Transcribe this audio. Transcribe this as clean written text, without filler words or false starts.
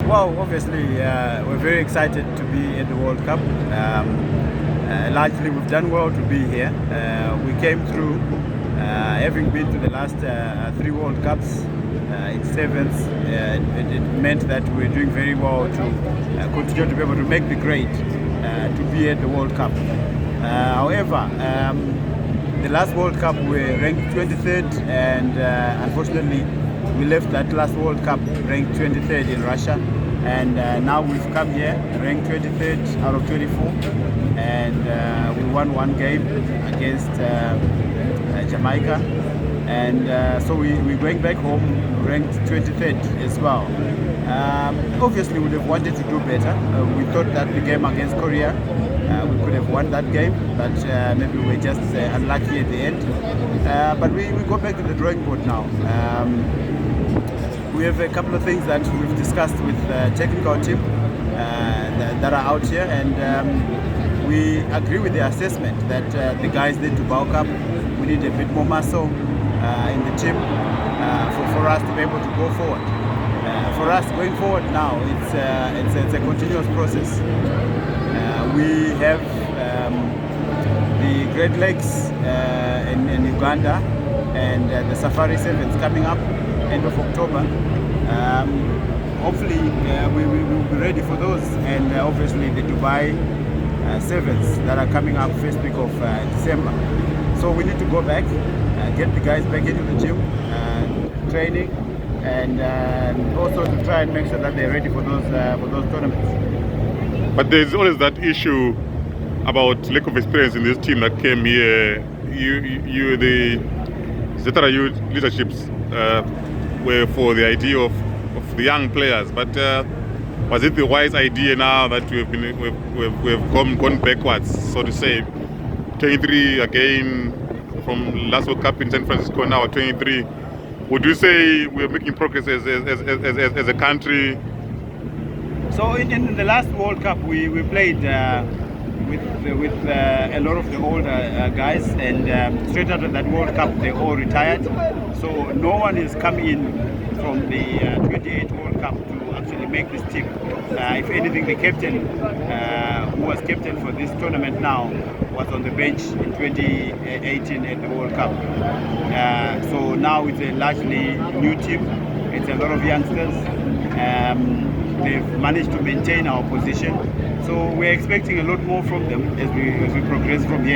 Well, obviously, we're very excited to be at the World Cup. Largely, we've done well to be here. We came through, having been to the last 3 World Cups in sevens. It meant that we're doing very well to continue to be able to make the grade to be at the World Cup. However, the last World Cup we were ranked 23rd, and unfortunately, we left that last World Cup ranked 23rd in Russia, and now we've come here ranked 23rd out of 24, and we won 1 game against Jamaica, and so we're going back home ranked 23rd as well. Obviously, we would have wanted to do better. We thought that the game against Korea, we could have won that game, but maybe we were just unlucky at the end. But we go back to the drawing board now. We have a couple of things that we've discussed with the technical team that are out here, and we agree with the assessment that the guys need to bulk up. We need a bit more muscle in the team for us to be able to go forward. For us going forward now, it's a continuous process. We have the Great Lakes in Uganda, and the Safari Sevens coming up end of October. Hopefully we will be ready for those, and obviously the Dubai Sevens that are coming up first week of December. So we need to go back, get the guys back into the gym, training, and also to try and make sure that they're ready for those tournaments. But there's always that issue about lack of experience in this team that came here. The Zeta youth leaderships were for the idea of the young players, but was it the wise idea now that we've gone backwards, so to say? 23 again from last World Cup in San Francisco, now 23. Would you say we're making progress as a country? So in the last World Cup, we played with a lot of the older guys, and straight after that World Cup, they all retired. So no one is coming in from the 28 World Cup to actually make this team. If anything, the captain, who was captain for this tournament now, was on the bench in 2018 at the World Cup. So now it's a largely new team. It's a lot of youngsters. They've managed to maintain our position. So we're expecting a lot more from them as we progress from here.